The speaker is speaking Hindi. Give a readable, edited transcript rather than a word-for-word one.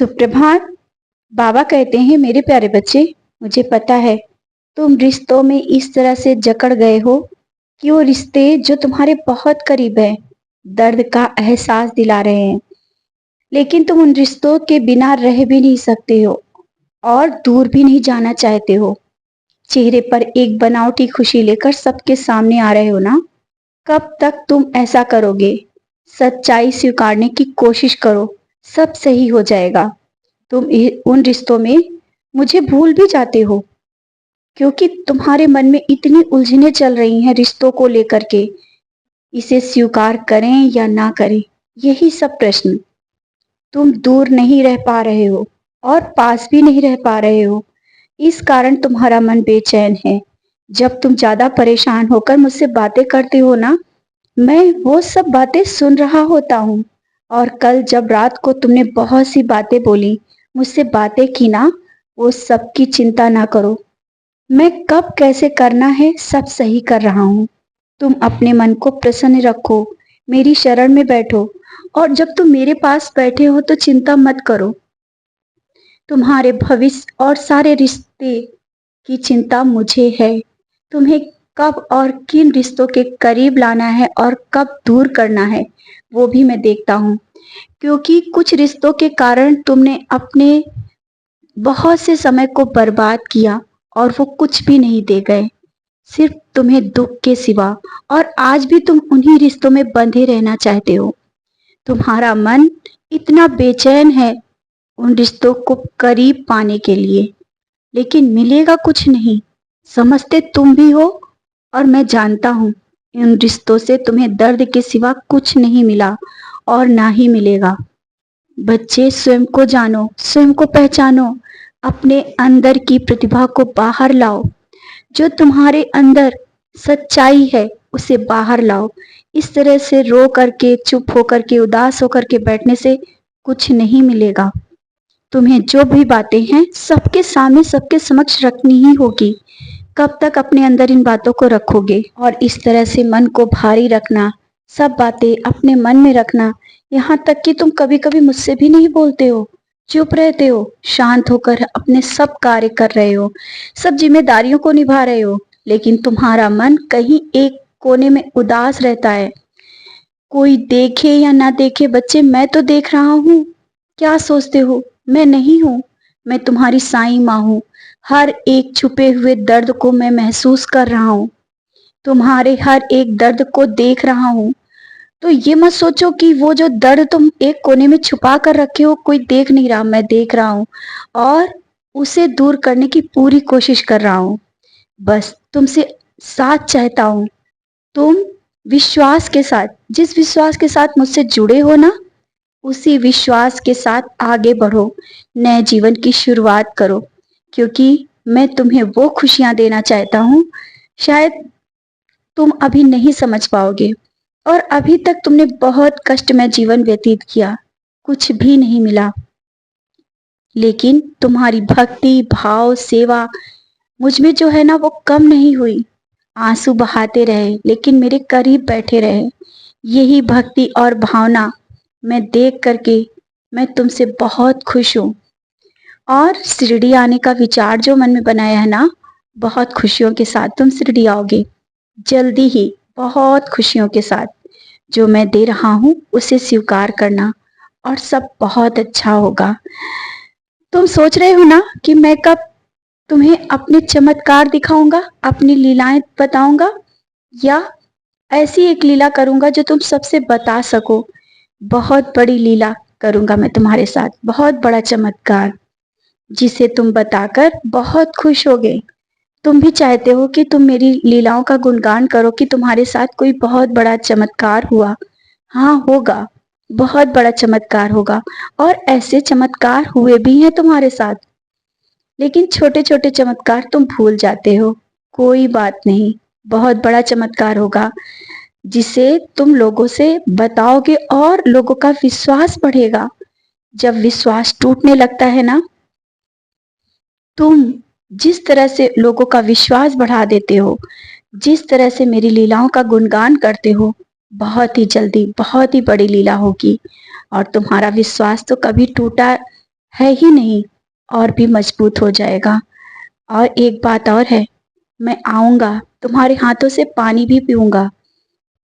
सुप्रभात। बाबा कहते हैं, मेरे प्यारे बच्चे, मुझे पता है तुम रिश्तों में इस तरह से जकड़ गए हो कि वो रिश्ते जो तुम्हारे बहुत करीब हैं दर्द का एहसास दिला रहे हैं। लेकिन तुम उन रिश्तों के बिना रह भी नहीं सकते हो और दूर भी नहीं जाना चाहते हो। चेहरे पर एक बनावटी खुशी लेकर सबके सामने आ रहे हो ना। कब तक तुम ऐसा करोगे? सच्चाई स्वीकारने की कोशिश करो, सब सही हो जाएगा। उन रिश्तों में मुझे भूल भी जाते हो क्योंकि तुम्हारे मन में इतनी उलझनें चल रही हैं रिश्तों को लेकर के। इसे स्वीकार करें या ना करें, यही सब प्रश्न। तुम दूर नहीं रह पा रहे हो और पास भी नहीं रह पा रहे हो। इस कारण तुम्हारा मन बेचैन है। जब तुम ज्यादा परेशान होकर मुझसे बातें करते हो ना, मैं वो सब बातें सुन रहा होता हूँ। और कल जब रात को तुमने बहुत सी बातें बोली, मुझसे बातें की ना, वो सब की चिंता ना करो। मैं कब कैसे करना है सब सही कर रहा हूँ। तुम अपने मन को प्रसन्न रखो, मेरी शरण में बैठो। और जब तुम मेरे पास बैठे हो तो चिंता मत करो। तुम्हारे भविष्य और सारे रिश्ते की चिंता मुझे है। तुम्हें कब और किन रिश्तों के करीब लाना है और कब दूर करना है, वो भी मैं देखता हूँ। क्योंकि कुछ रिश्तों के कारण तुमने अपने बहुत से समय को बर्बाद किया और वो कुछ भी नहीं दे गए, सिर्फ तुम्हें दुख के सिवा। और आज भी तुम उन्हीं रिश्तों में बंधे रहना चाहते हो। तुम्हारा मन इतना बेचैन है उन रिश्तों को करीब पाने के लिए, लेकिन मिलेगा कुछ नहीं। समझते तुम भी हो और मैं जानता हूँ इन रिश्तों से तुम्हें दर्द के सिवा कुछ नहीं मिला और ना ही मिलेगा। बच्चे, स्वयं को जानो, स्वयं को पहचानो, अपने अंदर की प्रतिभा को बाहर लाओ। जो तुम्हारे अंदर सच्चाई है उसे बाहर लाओ। इस तरह से रो करके, चुप होकर के, उदास होकर के बैठने से कुछ नहीं मिलेगा। तुम्हें जो भी बातें हैं सबके सामने, सबके समक्ष रखनी ही होगी। कब तक अपने अंदर इन बातों को रखोगे? और इस तरह से मन को भारी रखना, सब बातें अपने मन में रखना, यहाँ तक कि तुम कभी कभी मुझसे भी नहीं बोलते हो, चुप रहते हो, शांत होकर अपने सब कार्य कर रहे हो, सब जिम्मेदारियों को निभा रहे हो, लेकिन तुम्हारा मन कहीं एक कोने में उदास रहता है। कोई देखे या ना देखे बच्चे, मैं तो देख रहा हूँ। क्या सोचते हो मैं नहीं हूँ? मैं तुम्हारी साईं माँ हूँ। हर एक छुपे हुए दर्द को मैं महसूस कर रहा हूँ, तुम्हारे हर एक दर्द को देख रहा हूँ। तो ये मत सोचो कि वो जो दर्द तुम एक कोने में छुपा कर रखे हो कोई देख नहीं रहा, मैं देख रहा हूँ और उसे दूर करने की पूरी कोशिश कर रहा हूँ। बस तुमसे साथ चाहता हूँ। तुम विश्वास के साथ, जिस विश्वास के साथ मुझसे जुड़े हो ना, उसी विश्वास के साथ आगे बढ़ो, नए जीवन की शुरुआत करो। क्योंकि मैं तुम्हें वो खुशियां देना चाहता हूँ शायद तुम अभी नहीं समझ पाओगे। और अभी तक तुमने बहुत कष्टमय जीवन व्यतीत किया, कुछ भी नहीं मिला, लेकिन तुम्हारी भक्ति, भाव, सेवा मुझ में जो है ना वो कम नहीं हुई। आंसू बहाते रहे लेकिन मेरे करीब बैठे रहे। यही भक्ति और भावना मैं देख करके मैं तुमसे बहुत खुश हूँ। और शिरडी आने का विचार जो मन में बनाया है ना, बहुत खुशियों के साथ तुम शिरडी आओगे, जल्दी ही, बहुत खुशियों के साथ। जो मैं दे रहा हूँ उसे स्वीकार करना और सब बहुत अच्छा होगा। तुम सोच रहे हो ना कि मैं कब तुम्हें अपने चमत्कार दिखाऊंगा, अपनी लीलाएं बताऊंगा, या ऐसी एक लीला करूंगा जो तुम सबसे बता सको। बहुत बड़ी लीला करूंगा मैं तुम्हारे साथ, बहुत बड़ा चमत्कार, जिसे तुम बताकर बहुत खुश होगे। तुम भी चाहते हो कि तुम मेरी लीलाओं का गुणगान करो कि तुम्हारे साथ कोई बहुत बड़ा चमत्कार हुआ। हाँ, होगा, बहुत बड़ा चमत्कार होगा। और ऐसे चमत्कार हुए भी हैं तुम्हारे साथ, लेकिन छोटे छोटे चमत्कार तुम भूल जाते हो। कोई बात नहीं, बहुत बड़ा चमत्कार होगा जिसे तुम लोगों से बताओगे और लोगों का विश्वास बढ़ेगा। जब विश्वास टूटने लगता है ना, तुम जिस तरह से लोगों का विश्वास बढ़ा देते हो, जिस तरह से मेरी लीलाओं का गुणगान करते हो, बहुत ही जल्दी बहुत ही बड़ी लीला होगी और तुम्हारा विश्वास तो कभी टूटा है ही नहीं, और भी मजबूत हो जाएगा। और एक बात और है, मैं आऊंगा, तुम्हारे हाथों से पानी भी पीऊंगा,